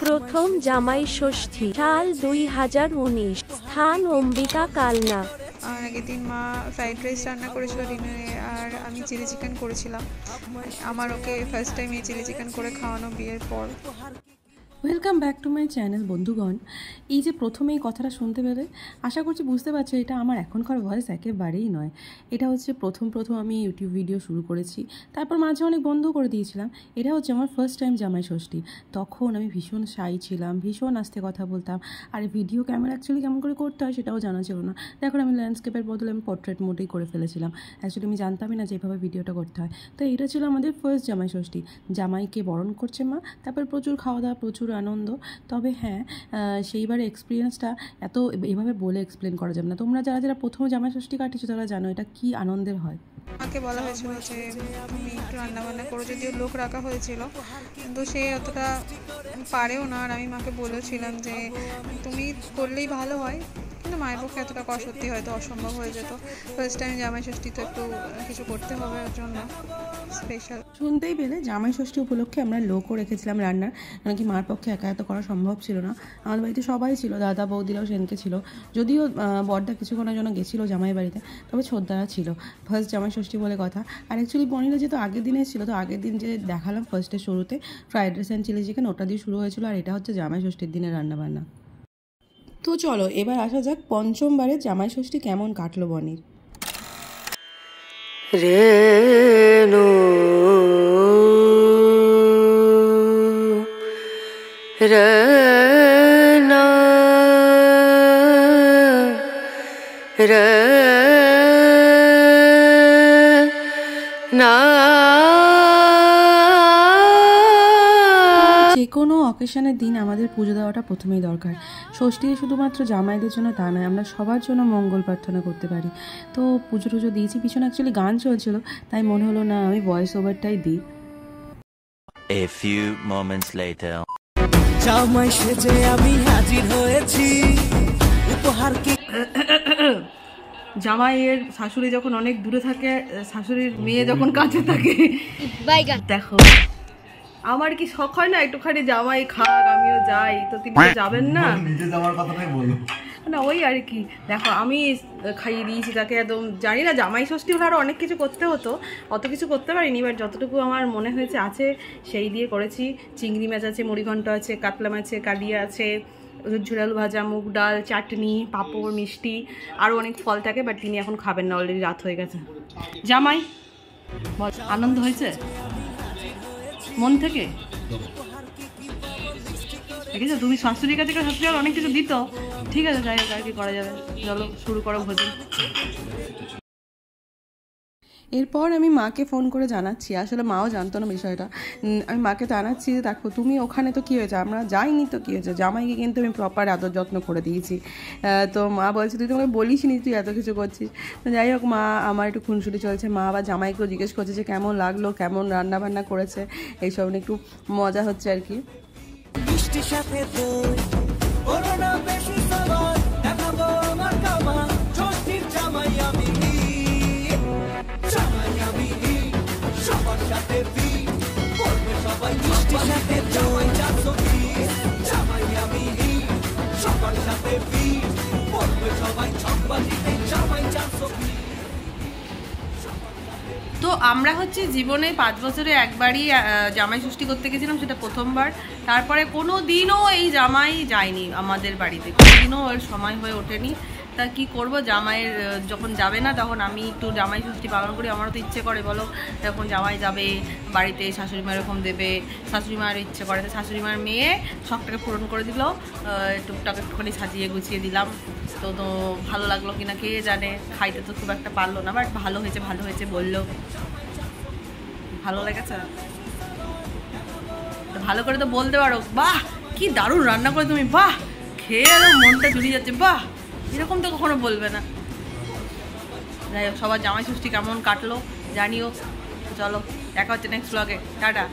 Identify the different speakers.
Speaker 1: প্রথম জামাই ষষ্ঠী, সাল 2019, স্থান অম্বিকা কালনা।
Speaker 2: আর আগের দিন মা ফ্রাইড রাইস রান্না করেছিল ডিনারে, আর আমি চিলি চিকেন করেছিলাম। আমার ওকে ফার্স্ট টাইম এই চিলি চিকেন করে খাওয়ানো বিয়ের পর।
Speaker 3: Welcome back to my channel বন্ধুগণ। এই যে প্রথমে এই কথাটা শুনতে পেলে আশা করছি বুঝতে পারছো এটা আমার এখনকার ভয়েস একেবারেই নয়। এটা হচ্ছে প্রথম আমি ইউটিউব ভিডিও শুরু করেছি, তারপর মাঝে অনেক বন্ধ করে দিয়েছিলাম। এটা হচ্ছে আমার ফার্স্ট টাইম জামাই ষষ্ঠী। তখন আমি ভীষণ শাই ছিলাম, ভীষণ আস্তে কথা বলতাম, আর ভিডিও ক্যামেরা অ্যাকচুয়ালি কেমন করে করতে হয় সেটাও জানা ছিল না। এখন আমি ল্যান্ডস্কেপের বদলে আমি পোর্ট্রেট মোডেই করে ফেলেছিলাম। অ্যাকচুয়ালি আমি জানতামই না যে এভাবে ভিডিওটা করতে হয়। তো এটা ছিল আমাদের ফার্স্ট জামাই ষষ্ঠী। জামাইকে বরণ করছে মা, তারপর প্রচুর খাওয়া দাওয়া, প্রচুর আনন্দ। তবে হ্যাঁ, সেইবারে এক্সপিরিয়েন্সটা এভাবে বলে এক্সপ্লেন করা যাবে না। তোমরা যারা প্রথম জামাই ষষ্ঠী কাটিয়েছো তারা জানো এটা কি আনন্দের হয়।
Speaker 2: আমাকে বলা হয়েছিল যে তুমি একটু রান্নাবান্না করো, যদিও লোক রাখা হয়েছিল, কিন্তু সে অতটা পারেও না। আর আমি মাকে বলেছিলাম যে তুমি করলেই ভালো হয়, কিন্তু মায়ের পক্ষে এতটা করা সত্যি হয়তো অসম্ভব হয়ে যেত। ফার্স্ট টাইম জামাই ষষ্ঠী তো একটু কিছু করতে হবে ওর জন্য স্পেশাল।
Speaker 3: শুনতেই পেলে জামাই ষষ্ঠী উপলক্ষে আমরা লোকও রেখেছিলাম রান্নার, কারণ কি মার পক্ষে একা এত করা সম্ভব ছিল না। আমাদের বাড়িতে সবাই ছিল, দাদা বৌদিরাও সেনকে ছিল, যদিও বড়দা কিছুক্ষণের জন্য গেছিলো জামাই বাড়িতে, তবে ছোটদারা ছিল। ফার্স্ট জামাই ষষ্ঠী বলে কথা। আর অ্যাকচুয়ালি বনিরা যেহেতু আগের দিনে ছিল, তো আগের দিন যে দেখালাম ফার্স্টে শুরুতে fried rice and chilli chicken, ওটা দিয়ে শুরু হয়েছিল। আর এটা হচ্ছে জামাই ষষ্ঠীর দিনের রান্নাবান্না। তো চলো এবার আসা যাক পঞ্চমবারে জামাই ষষ্ঠী কেমন কাটলো বনির।
Speaker 4: রেনু রেনা রেনা।
Speaker 3: যে কোনো অকেশনের দিন আমাদের পুজো দেওয়াটা প্রথমেই দরকার। ষষ্ঠী শুধুমাত্র জামাইদের জন্য তা নয়, আমরা সবার জন্য মঙ্গল প্রার্থনা করতে পারি। তো পুজো টুজো দিয়েছি, পিছনে অ্যাকচুয়ালি গান চলছিল, তাই মনে হলো না আমি ভয়েস ওভারটাই দিই।
Speaker 5: A few moments later.
Speaker 6: জামাই সেজে আমি হাজির হয়েছি, উপহার কি।
Speaker 3: জামাইয়ের শাশুড়ি যখন অনেক দূরে থাকে, শাশুড়ির মেয়ে যখন কাছে থাকে, দেখো আমার কি শখ হয় না একটুখানি জামাই খাক আমিও যাই, তো তিনি তো যাবেন না,
Speaker 7: নিজে যাওয়ার কথাটাই বলো
Speaker 3: না ওই আর কি। দেখো আমি খাইয়ে দিয়েছি তাকে, একদম জানি না জামাই ষষ্ঠী হলে আরও অনেক কিছু করতে হতো, অত কিছু করতে পারিনি, বাট যতটুকু আমার মনে হয়েছে আছে সেই দিয়ে করেছি। চিংড়ি মাছ আছে, মুড়িঘণ্ট আছে, কাতলা মাছ আছে, কালিয়া আছে, ঝুড়ালু ভাজা, মুগ ডাল, চাটনি, পাঁপড়, মিষ্টি, আরও অনেক ফল থাকে, বাট তিনি এখন খাবেন না, অলরেডি রাত হয়ে গেছে। জামাই বল, আনন্দ হয়েছে মন থেকে? দেখেছো তুমি শাশুড়ির কাছে, শাশুড়ি আর অনেক কিছু দিত, ঠিক আছে যাই হোক আর কি করা যাবে। চলো শুরু করো ভোজন। এরপর আমি মাকে ফোন করে জানাচ্ছি, আসলে মাও জানতো না বিষয়টা। আমি মাকে জানাচ্ছি যে দেখো তুমি ওখানে তো কী হয়েছে, আমরা যাইনি তো কী হয়েছে, জামাইকে কিন্তু আমি প্রপার আদর যত্ন করে দিয়েছি। তো মা বলছে তুই তোমাকে বলিস নি, তুই এত কিছু করছিস। তো যাই হোক মা আমার একটু খুনসুটি চলছে, মা আবার জামাইকেও জিজ্ঞেস করছে যে কেমন লাগলো, কেমন রান্না বান্না করেছে, এইসব নিয়ে একটু মজা হচ্ছে আর কি। তো আমরা হচ্ছে জীবনে 5 বছরে একবারই জামাই ষষ্ঠী করতে গেছিলাম, সেটা প্রথমবার। তারপরে কোনো দিনও এই জামাই যায়নি আমাদের বাড়িতে, কোনো দিনও ওর সময় হয়ে ওঠেনি। তা কি করব, জামাইয়ের যখন যাবে না তখন আমি একটু জামাই ষষ্ঠী পালন করি। আমারও তো ইচ্ছে করে বলো, যখন জামাই যাবে বাড়িতে শাশুড়ি মা এরকম দেবে, শাশুড়ি মায়ের ইচ্ছে করে, তো শাশুড়ি মার মেয়ে শখটাকে পূরণ করে দিল, টুকটাক একটুখানি সাজিয়ে গুছিয়ে দিলাম। তো ভালো লাগলো কিনা কে জানে, খাইতে তো খুব একটা পারলো না, বাট ভালো হয়েছে বললো। ভালো লেগেছে তো ভালো করে তো বলতে পারো, বাহ কি দারুণ রান্না করে তুমি, বাহ খেয়ে আরো মনটা জুড়িয়ে যাচ্ছে, বাহ, এরকম তো কখনো বলবে না। যাই হোক সবার জামাই ষষ্ঠী কেমন কাটলো জানিও। চলো দেখা হচ্ছে নেক্সট ব্লগে, টাটা।